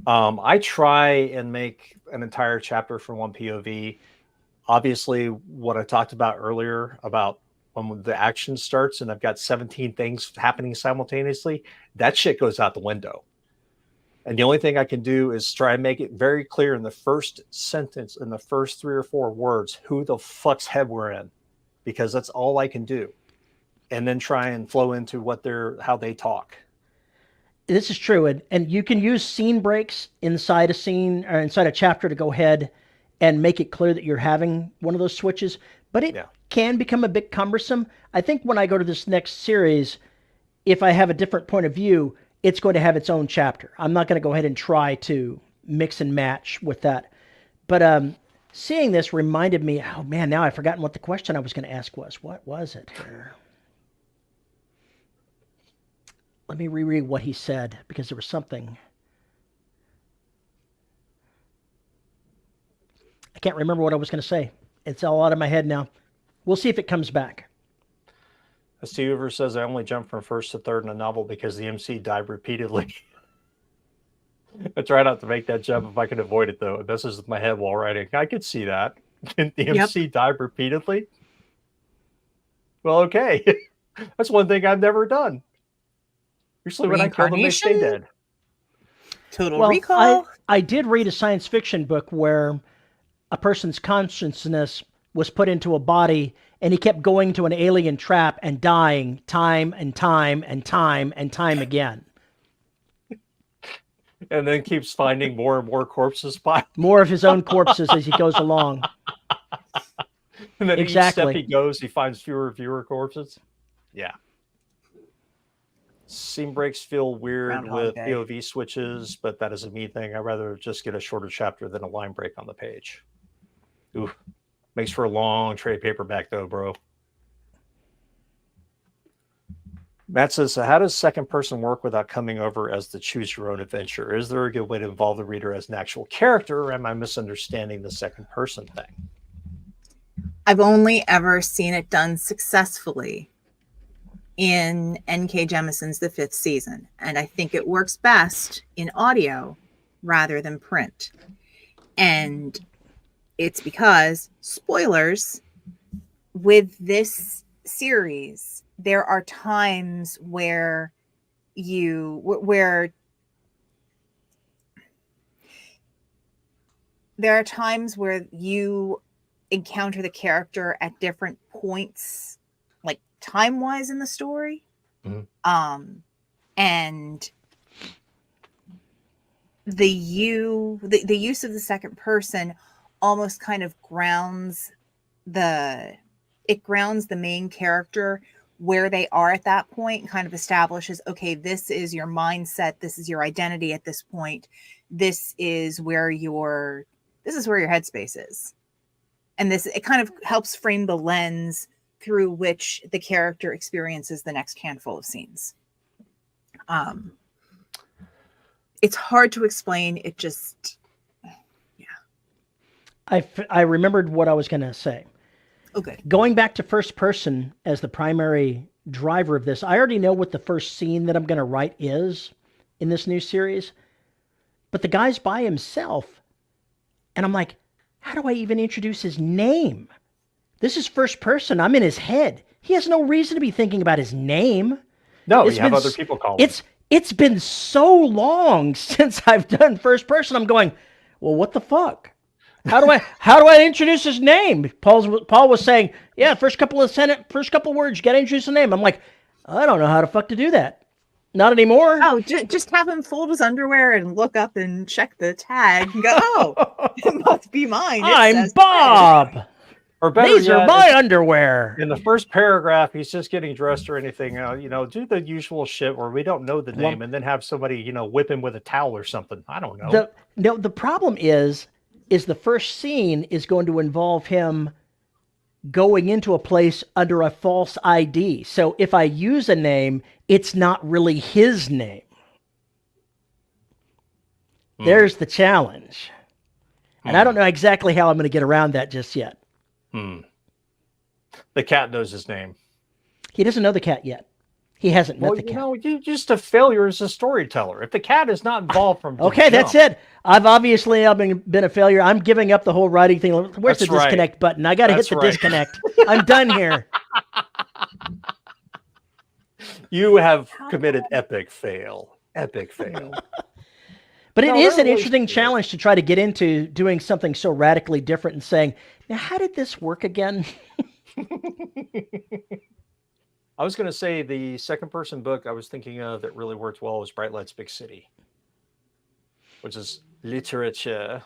I try and make an entire chapter from one POV. Obviously, what I talked about earlier about when the action starts and I've got 17 things happening simultaneously, that shit goes out the window. And the only thing I can do is try and make it very clear in the first sentence, in the first 3 or 4 words, who the fuck's head we're in, because that's all I can do. And then try and flow into how they talk. This is true. And you can use scene breaks inside a scene or inside a chapter to go ahead and make it clear that you're having one of those switches. But can become a bit cumbersome. I think when I go to this next series, if I have a different point of view, it's going to have its own chapter. I'm not going to go ahead and try to mix and match with that. But seeing this reminded me, oh man, now I've forgotten what the question I was going to ask was. What was it here? Let me reread what he said, because there was something. I can't remember what I was going to say. It's all out of my head now. We'll see if it comes back. Steve Hoover says, I only jumped from first to third in a novel because the MC died repeatedly. I try not to make that jump if I can avoid it, though. It messes with my head while writing. I could see that. The MC died repeatedly? Well, okay. That's one thing I've never done. Usually when I kill them, they stay dead. Total Recall. I did read a science fiction book where a person's consciousness was put into a body, and he kept going to an alien trap and dying time and time and time and time again. And then keeps finding more and more corpses. More of his own corpses as he goes along. And then each step he goes, he finds fewer and fewer corpses. Yeah. Scene breaks feel weird with POV switches, but that is a me thing. I'd rather just get a shorter chapter than a line break on the page. Ooh. Makes for a long trade paperback, though, bro. Matt says, so how does second person work without coming over as the choose your own adventure? Is there a good way to involve the reader as an actual character, or am I misunderstanding the second person thing? I've only ever seen it done successfully in N.K. Jemison's The Fifth Season, and I think it works best in audio rather than print. And it's because, spoilers, with this series, there are times where you encounter the character at different points, like time-wise in the story. Mm-hmm. And the use of the second person almost kind of grounds the main character where they are at that point, and kind of establishes, okay, this is your mindset, this is your identity at this point, this is where your headspace is. And it kind of helps frame the lens through which the character experiences the next handful of scenes. It's hard to explain. It just, yeah. I remembered what I was going to say. Okay. Going back to first person as the primary driver of this, I already know what the first scene that I'm going to write is in this new series. But the guy's by himself. And I'm like, how do I even introduce his name? This is first person. I'm in his head. He has no reason to be thinking about his name. No, you have other people call him. It's been so long since I've done first person. I'm going, well, what the fuck? How do I introduce his name? Paul was saying, yeah, first couple words, you got to introduce the name. I'm like, I don't know how the fuck to do that. Not anymore. Oh, just have him fold his underwear and look up and check the tag and go, oh, it must be mine. I'm Bob. Or better These are my underwear. In the first paragraph, he's just getting dressed or anything. Do the usual shit where we don't know the name, and then have somebody, whip him with a towel or something. I don't know. The problem is the first scene is going to involve him going into a place under a false ID. So if I use a name, it's not really his name. There's the challenge. And I don't know exactly how I'm going to get around that just yet. The cat knows his name. He doesn't know the cat yet. He hasn't met the cat. You're just a failure as a storyteller. If the cat is not involved from okay, that's it. I've been a failure. I'm giving up the whole writing thing. Where's the disconnect button? I got to hit the disconnect. I'm done here. You have committed epic fail. Epic fail. But it is an interesting challenge to try to get into doing something so radically different and saying, now, how did this work again? I was going to say the second person book I was thinking of that really worked well was Bright Lights, Big City, which is literature,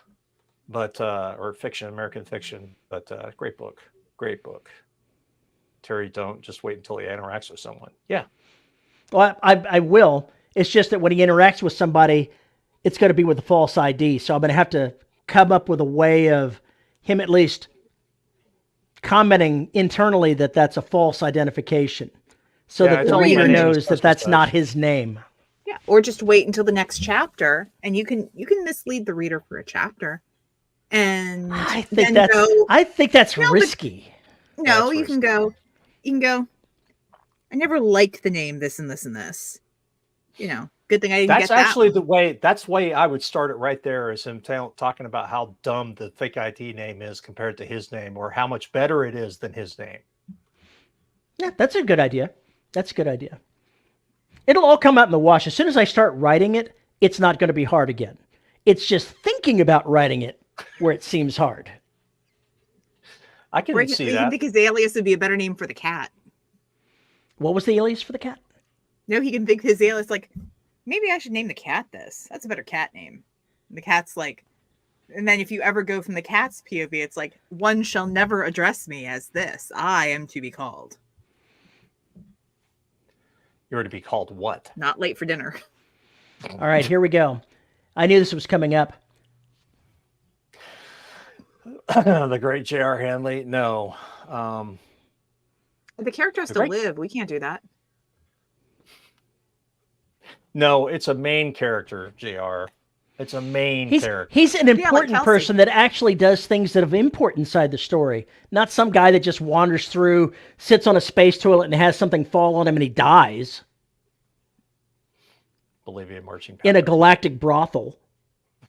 but or fiction, American fiction, but great book. Terry, don't just wait until he interacts with someone. Yeah. Well, I will. It's just that when he interacts with somebody, it's going to be with a false ID. So I'm going to have to come up with a way of him at least commenting internally that that's a false identification, so Yeah, that it's the already reader mentioned knows that such and that's not such. his name. Yeah, or just wait until the next chapter, and you can mislead the reader for a chapter, and I then think that's No, but- risky. no, That's you can go. I never liked the name this and this and this. Good thing I didn't That's get that. actually the way. That's way I would start it right there. Is him talking about how dumb the fake ID name is compared to his name, or how much better it is than his name. Yeah, that's a good idea. That's a good idea. It'll all come out in the wash. As soon as I start writing it, it's not going to be hard again. It's just thinking about writing it where it seems hard. I can see You that. can think his alias would be a better name for the cat. What was the alias for the cat? No, he can think his alias like, maybe I should name the cat this. That's a better cat name. And the cat's like, and then if you ever go from the cat's POV, it's like, one shall never address me as this. I am to be called. You're to be called what? Not late for dinner. All right, here we go. I knew this was coming up. The great J.R. Handley. No. The character has to live. We can't do that. No, it's a main character, JR. It's a main character. He's an important Kelsey. person that actually does things that have import inside the story. Not some guy that just wanders through, sits on a space toilet, and has something fall on him and he dies. Bolivian marching band. In a galactic brothel.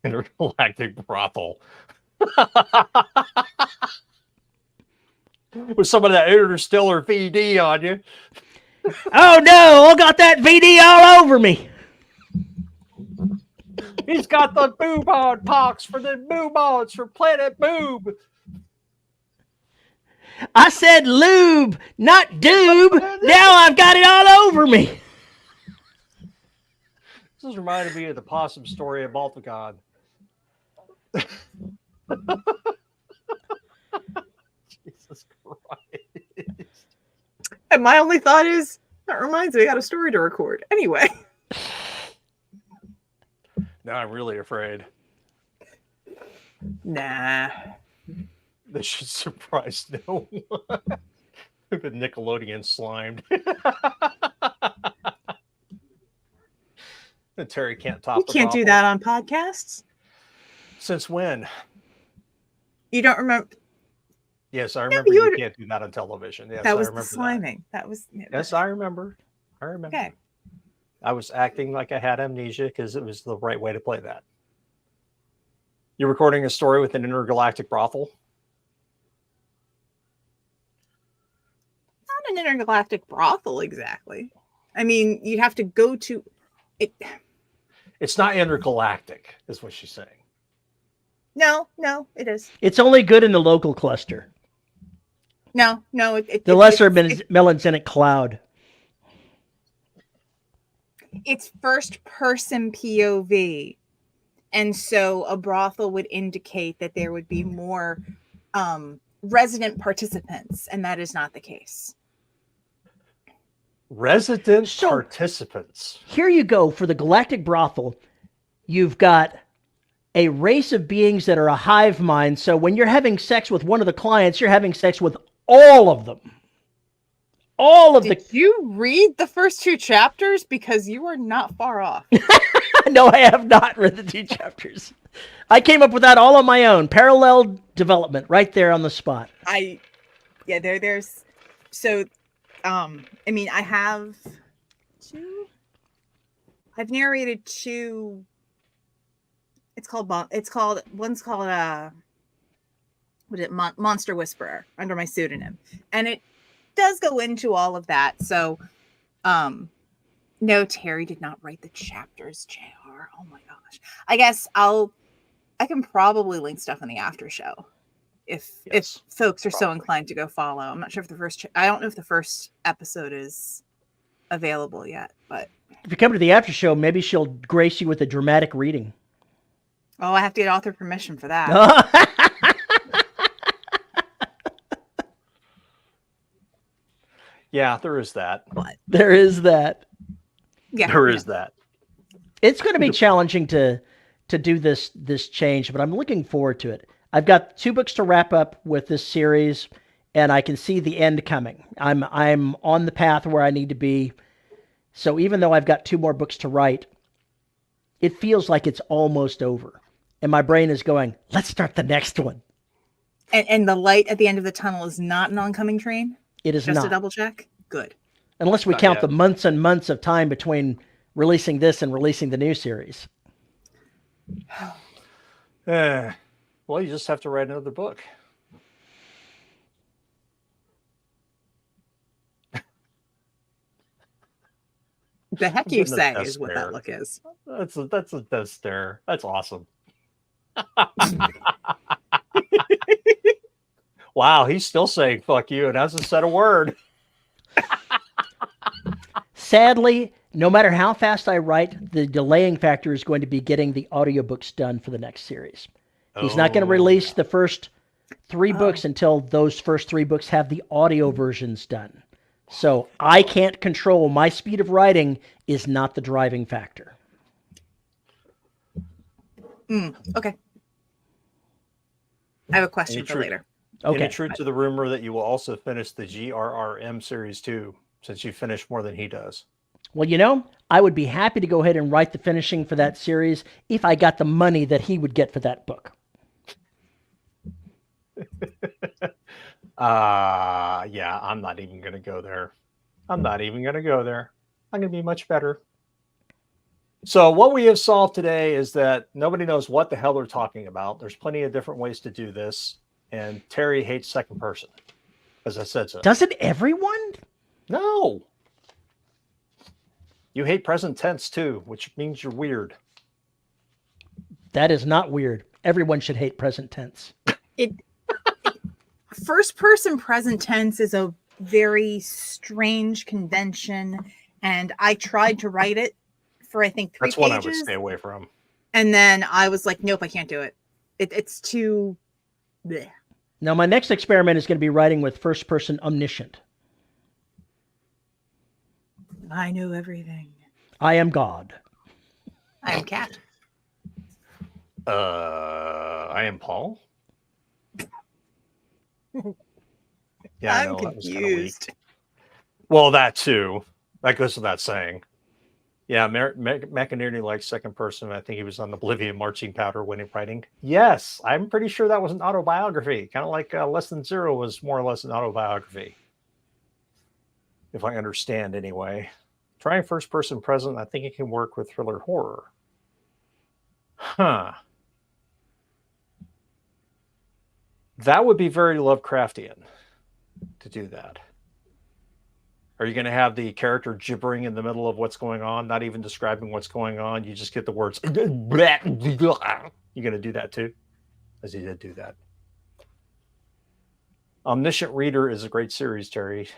In a galactic brothel. With some of that interstellar VD on you. Oh no, I got that VD all over me. He's got the boobon pox for the boobons for Planet Boob. I said lube, not doob. Now I've got it all over me. This is reminding me of the possum story of Balticon. Jesus Christ. And my only thought is, that reminds me, I got a story to record. Anyway. Now I'm really afraid. Nah. This should surprise no one. The Nickelodeon slimed. And Terry can't top You can't do that on podcasts. Since when? You don't remember? Yes, I remember you can't do that on television. Yes, that was I remember the sliming. That was. Yes, I remember. I remember. Okay. I was acting like I had amnesia because it was the right way to play that. You're recording a story with an intergalactic brothel? Not an intergalactic brothel, exactly. I mean, you'd have to go to it. It's not intergalactic, is what she's saying. No, it is. It's only good in the local cluster. No. The lesser melanocytic cloud. It's first person POV. And so a brothel would indicate that there would be more resident participants, and that is not the case. Resident participants. Here you go. For the galactic brothel, you've got a race of beings that are a hive mind. So when you're having sex with one of the clients, you're having sex with all of them. Did you read the first 2 chapters? Because you are not far off. No, I have not read the 2 chapters. I came up with that all on my own. Parallel development right there on the spot. There's so I mean, I have 2. I've narrated 2. One's called Monster Whisperer under my pseudonym, and it does go into all of that. So no, Terry did not write the chapters, JR. Oh my gosh. I guess I can probably link stuff in the after show if folks are so inclined to go follow. I'm not sure if I don't know if the first episode is available yet, but if you come to the after show, maybe she'll grace you with a dramatic reading. Oh, I have to get author permission for that. Yeah, there is that. But There is that. yeah, There is that. It's going to be challenging to do this change, but I'm looking forward to it. I've got 2 books to wrap up with this series, and I can see the end coming. I'm on the path where I need to be. So even though I've got 2 more books to write, it feels like it's almost over. And my brain is going, let's start the next one. And the light at the end of the tunnel is not an oncoming train? It is Just not. to double check? Good. Unless we Not count yet. the months and months of time between releasing this and releasing the new series. Well, you just have to write another book. The heck you Isn't say that is what fair? that look is. That's a death stare. That's awesome. Wow, he's still saying "fuck you," and hasn't said a word. Sadly, no matter how fast I write, the delaying factor is going to be getting the audiobooks done for the next series. He's not going to release the first 3 books until those first 3 books have the audio versions done. So I can't control my speed of writing is not the driving factor. Okay. I have a question Any for truth- later. Okay. Any truth to the rumor that you will also finish the GRRM series too, since you finished more than he does? Well, you know, I would be happy to go ahead and write the finishing for that series if I got the money that he would get for that book. Yeah, I'm not even going to go there. I'm not even going to go there. I'm going to be much better. So what we have solved today is that nobody knows what the hell they're talking about. There's plenty of different ways to do this. And Terry hates second person, as I said so. Doesn't everyone? No. You hate present tense too, which means you're weird. That is not weird. Everyone should hate present tense. First person present tense is a very strange convention, and I tried to write it for I think 3 That's pages. one I would stay away from. And then I was like, nope, I can't do it. It's too bleh. Now, my next experiment is going to be writing with first person omniscient. I know everything. I am God. I am cat. I am Paul. Yeah, I I'm know, that was kinda weak. confused. Well, that too. That goes without saying. Yeah, McInerney likes second person. I think he was on Oblivion Marching Powder when writing. Yes, I'm pretty sure that was an autobiography. Kind of like Less Than Zero was more or less an autobiography. If I understand anyway. Trying first person present, I think it can work with thriller horror. Huh. That would be very Lovecraftian to do that. Are you going to have the character gibbering in the middle of what's going on, not even describing what's going on? You just get the words. You're going to do that too? As he did do that. Omniscient Reader is a great series, Terry.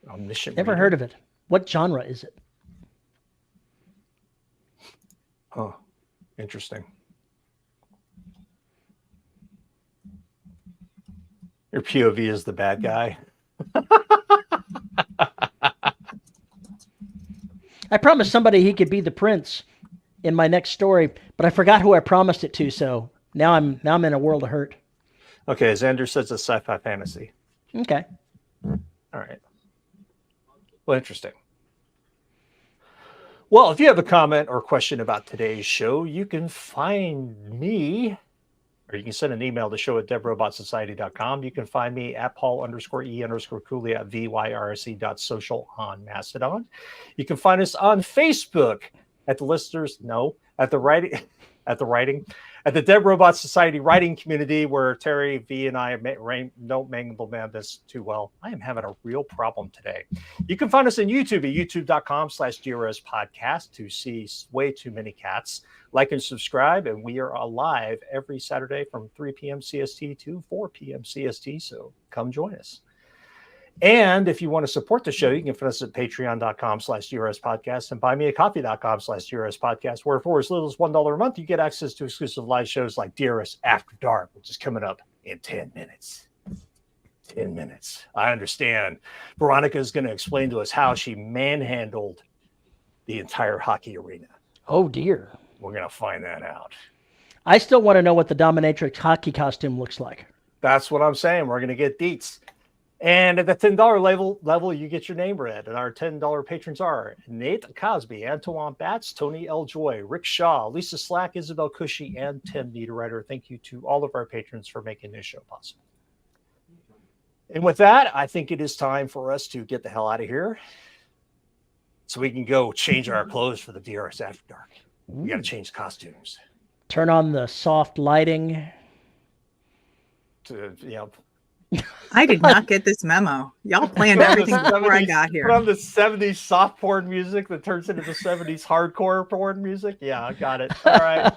Omniscient Never Reader? heard of it. What genre is it? Oh, interesting. Your POV is the bad guy. I promised somebody he could be the prince in my next story, but I forgot who I promised it to, so now I'm in a world of hurt. Okay, as Andrew says, it's sci-fi fantasy. Okay. All right. Well, interesting. Well, if you have a comment or question about today's show, you can find me, or you can send an email to show@devrobotsociety.com. You can find me at Paul_E_Cooley at VYRSE.social on Mastodon. You can find us on Facebook at the listeners, no, at the Dead Robot Society writing community, where Terry V and I don't mangle this too well. I am having a real problem today. You can find us on YouTube at youtube.com/DRS podcast to see way too many cats. Like and subscribe, and we are alive every Saturday from 3 p.m. CST to 4 p.m. CST, so come join us. And if you want to support the show, you can find us at patreon.com/DRS podcast and buymeacoffee.com/DRS podcast, where for as little as $1 a month, you get access to exclusive live shows like DRS After Dark, which is coming up in 10 minutes. 10 minutes. I understand. Veronica is going to explain to us how she manhandled the entire hockey arena. Oh, dear. We're going to find that out. I still want to know what the dominatrix hockey costume looks like. That's what I'm saying. We're going to get deets. And at the $10 level, you get your name read. And our $10 patrons are Nate Cosby, Antoine Batts, Tony L. Joy, Rick Shaw, Lisa Slack, Isabel Cushy, and Tim Niederreiter. Thank you to all of our patrons for making this show possible. And with that, I think it is time for us to get the hell out of here so we can go change our clothes for the DRS After Dark. We got to change costumes. Turn on the soft lighting. I did not get this memo. Y'all planned everything before I got here. Put on the 70s soft porn music that turns into the 70s hardcore porn music. Yeah, I got it. All right.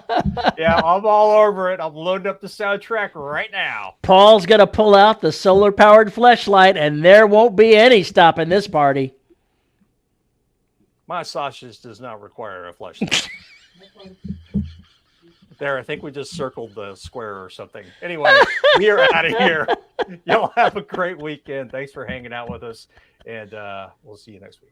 Yeah, I'm all over it. I'm loading up the soundtrack right now. Paul's going to pull out the solar-powered fleshlight, and there won't be any stopping this party. My sausage does not require a fleshlight. There, I think we just circled the square or something. Anyway, we are out of here. Y'all have a great weekend. Thanks for hanging out with us, and we'll see you next week.